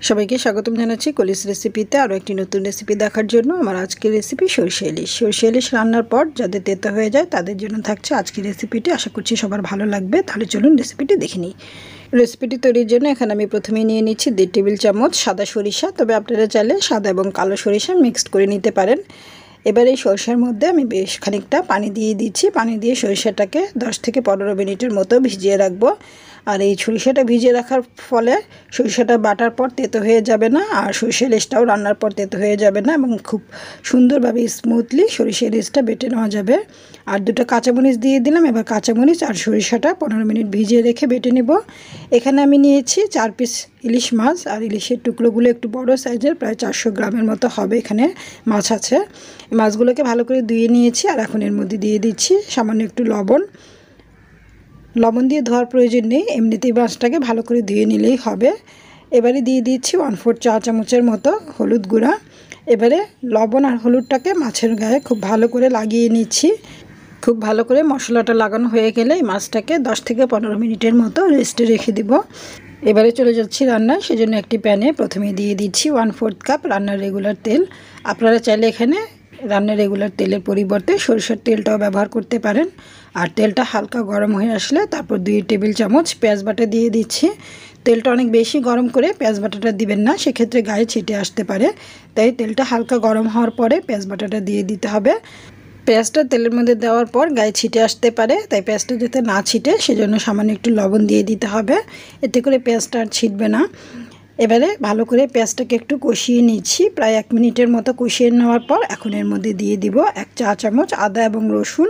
সবাইকে স্বাগতম জানাচ্ছি কলিস রেসিপিতে আরও একটি নতুন রেসিপি দেখার জন্য। আমার আজকের রেসিপি সরষে ইলিশ। সরষে ইলিশ রান্নার পর যাদের তেতো হয়ে যায় তাদের জন্য থাকছে আজকের রেসিপিটি। আশা করছি সবার ভালো লাগবে। তাহলে চলুন রেসিপিটি দেখে নিই। রেসিপিটি তৈরির জন্য এখানে আমি প্রথমেই নিয়ে নিচ্ছি 1.5 টেবিল চামচ সাদা সরিষা। তবে আপনারা চাইলে সাদা এবং কালো সরিষা মিক্সড করে নিতে পারেন। এবার এই সরিষার মধ্যে আমি বেশ খানিকটা পানি দিয়ে দিচ্ছি। পানি দিয়ে সরিষাটাকে 10 থেকে 15 মিনিটের মতো ভিজিয়ে রাখবো। আর এই সরিষাটা ভিজিয়ে রাখার ফলে সরিষাটা বাটার পর তেতো হয়ে যাবে না, আর সরিষা ইলিশটাও রান্নার পর তেতো হয়ে যাবে না, এবং খুব সুন্দরভাবে স্মুথলি সরিষা ইলিশটা বেটে নেওয়া যাবে। আর 2টা কাঁচামরিচ দিয়ে দিলাম। এবার কাঁচামরিচ আর সরিষাটা 15 মিনিট ভিজিয়ে রেখে বেটে নেব। এখানে আমি নিয়েছি 4 পিস ইলিশ মাছ, আর ইলিশের টুকরোগুলো একটু বড় সাইজের, প্রায় 400 গ্রামের মতো হবে এখানে মাছ আছে। মাছগুলোকে ভালো করে ধুয়ে নিয়েছি। আর এখন এর মধ্যে দিয়ে দিচ্ছি সামান্য একটু লবণ দিয়ে ধোয়ার প্রয়োজন নেই, এমনিতেই মাছটাকে ভালো করে ধুয়ে নিলেই হবে। এবারে দিয়ে দিচ্ছি 1/4 চা চামচের মতো হলুদ গুঁড়া। এবারে লবণ আর হলুদটাকে মাছের গায়ে খুব ভালো করে লাগিয়ে নিচ্ছি। খুব ভালো করে মশলাটা লাগানো হয়ে গেলে এই মাছটাকে 10 থেকে 15 মিনিটের মতো রেস্টে রেখে দিব। এবারে চলে যাচ্ছি রান্নায়। সেজন্য একটি প্যানে প্রথমে দিয়ে দিচ্ছি 1/4 কাপ রান্নার রেগুলার তেল। আপনারা চাইলে এখানে রান্নার রেগুলার তেলের পরিবর্তে সরষের তেলটাও ব্যবহার করতে পারেন। আর তেলটা হালকা গরম হয়ে আসলে তারপর 2 টেবিল চামচ পেঁয়াজ বাটা দিয়ে দিচ্ছি। তেলটা অনেক বেশি গরম করে পেঁয়াজ বাটাটা দিবেন না, সেক্ষেত্রে গায়ে ছিটে আসতে পারে। তাই তেলটা হালকা গরম হওয়ার পরে পেঁয়াজ বাটাটা দিয়ে দিতে হবে। পেঁয়াজটা তেলের মধ্যে দেওয়ার পর গায়ে ছিটে আসতে পারে, তাই পেঁয়াজটা যাতে না ছিটে সেজন্য সামান্য একটু লবণ দিয়ে দিতে হবে। এতে করে পেঁয়াজটা আর ছিটবে না। এবারে ভালো করে পেঁয়াজটাকে একটু কষিয়ে নিচ্ছি। প্রায় 1 মিনিটের মতো কষিয়ে নেওয়ার পর এখন এর মধ্যে দিয়ে দিব 1 চা চামচ আদা এবং রসুন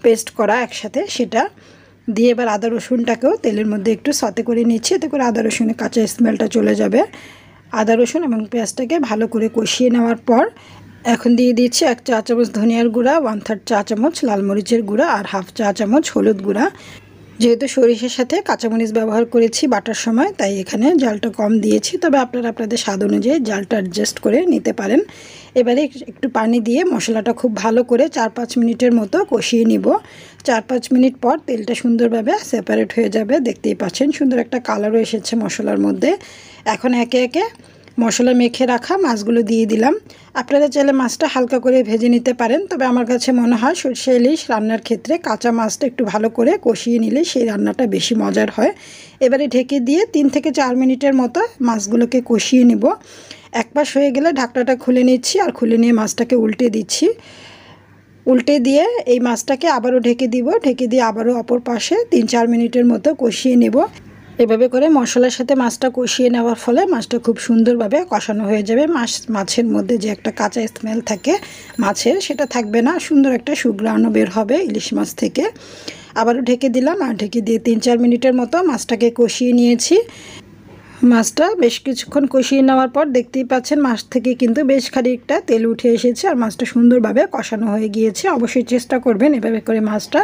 পেস্ট করা একসাথে, সেটা দিয়ে এবার আদা রসুনটাকেও তেলের মধ্যে একটু সতে করে নিচ্ছি। এতে করে আদা রসুনের কাঁচা স্মেলটা চলে যাবে। আদা রসুন এবং পেঁয়াজটাকে ভালো করে কষিয়ে নেওয়ার পর এখন দিয়ে দিচ্ছি 1 চা চামচ ধনিয়ার গুঁড়া, 1/3 চা চামচ লাল মরিচের গুঁড়া, আর 1/2 চা চামচ হলুদ গুঁড়া। যেহেতু সরিষার সাথে কাঁচামরিচ ব্যবহার করেছি বাটার সময়, তাই এখানে জালটা কম দিয়েছি। তবে আপনারা আপনাদের স্বাদ অনুযায়ী জালটা অ্যাডজাস্ট করে নিতে পারেন। এবারে একটু পানি দিয়ে মশলাটা খুব ভালো করে 4-5 মিনিটের মতো কষিয়ে নিব। 4-5 মিনিট পর তেলটা সুন্দরভাবে সেপারেট হয়ে যাবে। দেখতেই পাচ্ছেন সুন্দর একটা কালারও এসেছে মশলার মধ্যে। এখন একে একে মশলা মেখে রাখা মাছগুলো দিয়ে দিলাম। আপনারা চাইলে মাছটা হালকা করে ভেজে নিতে পারেন, তবে আমার কাছে মনে হয় সরষে ইলিশ রান্নার ক্ষেত্রে কাঁচা মাছটা একটু ভালো করে কষিয়ে নিলে সেই রান্নাটা বেশি মজার হয়। এবারে ঢেকে দিয়ে 3 থেকে 4 মিনিটের মতো মাছগুলোকে কষিয়ে নেব। এক পাশ হয়ে গেলে ঢাকনাটা খুলে নিচ্ছি, আর খুলে নিয়ে মাছটাকে উল্টে দিচ্ছি। উল্টে দিয়ে এই মাছটাকে আবারও ঢেকে দিব। ঢেকে দিয়ে আবারও অপর পাশে 3-4 মিনিটের মতো কষিয়ে নেব। এভাবে করে মশলার সাথে মাছটা কষিয়ে নেওয়ার ফলে মাছটা খুব সুন্দরভাবে কষানো হয়ে যাবে। মাছের মধ্যে যে একটা কাঁচা স্মেল থাকে মাছের, সেটা থাকবে না। সুন্দর একটা সুঘ্রাণও বের হবে ইলিশ মাছ থেকে। আবারও ঢেকে দিলাম, আর ঢেকে দিয়ে 3-4 মিনিটের মতো মাছটাকে কষিয়ে নিয়েছি। মাছটা বেশ কিছুক্ষণ কষিয়ে নেওয়ার পর দেখতেই পাচ্ছেন মাছ থেকে কিন্তু বেশ খানিকটা তেল উঠে এসেছে, আর মাছটা সুন্দরভাবে কষানো হয়ে গিয়েছে। অবশ্যই চেষ্টা করবেন এভাবে করে মাছটা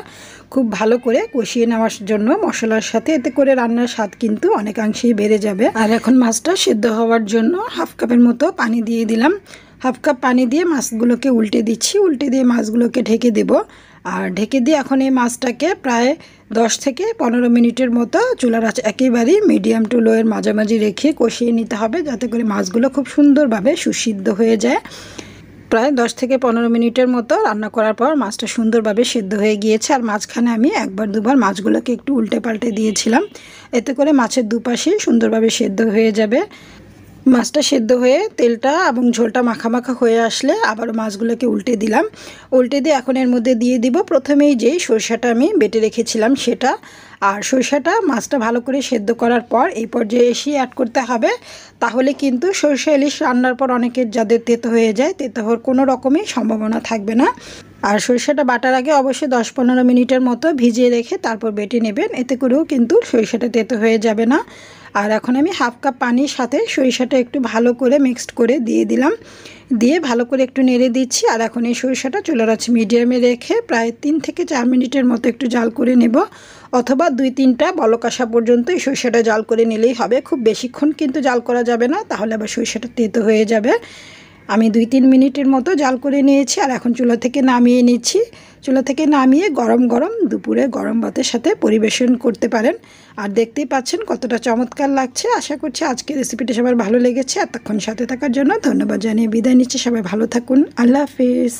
খুব ভালো করে কষিয়ে নেওয়ার জন্য মশলার সাথে। এতে করে রান্নার স্বাদ কিন্তু অনেকাংশেই বেড়ে যাবে। আর এখন মাছটা সিদ্ধ হওয়ার জন্য 1/2 কাপের মতো পানি দিয়ে দিলাম। 1/2 কাপ পানি দিয়ে মাছগুলোকে উল্টে দিচ্ছি। উল্টে দিয়ে মাছগুলোকে ঢেকে দেব। আর ঢেকে দিয়ে এখন এই মাছটাকে প্রায় 10 থেকে 15 মিনিটের মতো চুলার আঁচ একেবারেই মিডিয়াম টু লোয়ের মাঝামাঝি রেখে কষিয়ে নিতে হবে, যাতে করে মাছগুলো খুব সুন্দরভাবে সুসিদ্ধ হয়ে যায়। প্রায় 10 থেকে 15 মিনিটের মতো রান্না করার পর মাছটা সুন্দরভাবে সিদ্ধ হয়ে গিয়েছে। আর মাঝখানে আমি 1-2 বার মাছগুলোকে একটু উল্টে পাল্টে দিয়েছিলাম। এতে করে মাছের দুপাশেই সুন্দরভাবে সিদ্ধ হয়ে যাবে। মাছটা সেদ্ধ হয়ে তেলটা এবং ঝোলটা মাখা মাখা হয়ে আসলে আবারও মাছগুলোকে উল্টে দিলাম। উল্টে দিয়ে এখন এর মধ্যে দিয়ে দিব প্রথমেই যেই সরষাটা আমি বেটে রেখেছিলাম সেটা। আর সরষাটা মাছটা ভালো করে সেদ্ধ করার পর এই পর্যায়ে এসে অ্যাড করতে হবে। তাহলে কিন্তু সরষে ইলিশ রান্নার পর অনেকের যাদের তেতো হয়ে যায়, তেতো হওয়ার কোনো রকমই সম্ভাবনা থাকবে না। আর সরিষাটা বাটার আগে অবশ্যই 10-15 মিনিটের মতো ভিজিয়ে রেখে তারপর বেটে নেবেন। এতে করেও কিন্তু সরিষাটা তেতো হয়ে যাবে না। আর এখন আমি 1/2 কাপ পানির সাথে সরিষাটা একটু ভালো করে মিক্সড করে দিয়ে দিলাম। দিয়ে ভালো করে একটু নেড়ে দিচ্ছি। আর এখন এই সরিষাটা চুলার আঁচ মিডিয়ামে রেখে প্রায় 3 থেকে 4 মিনিটের মতো একটু জাল করে নেব, অথবা 2-3টা বলক আসা পর্যন্ত এই সরিষাটা জাল করে নিলেই হবে। খুব বেশিক্ষণ কিন্তু জাল করা যাবে না, তাহলে আবার সরিষাটা তেতো হয়ে যাবে। আমি 2-3 মিনিটের মতো জাল করে নিয়েছি। আর এখন চুলা থেকে নামিয়ে নিচ্ছি। চুলা থেকে নামিয়ে গরম গরম দুপুরে গরম ভাতের সাথে পরিবেশন করতে পারেন। আর দেখতেই পাচ্ছেন কতটা চমৎকার লাগছে। আশা করছি আজকের রেসিপিটা সবার ভালো লেগেছে। এতক্ষণ সাথে থাকার জন্য ধন্যবাদ জানিয়ে বিদায় নিচ্ছি। সবাই ভালো থাকুন। আল্লাহ হাফিজ।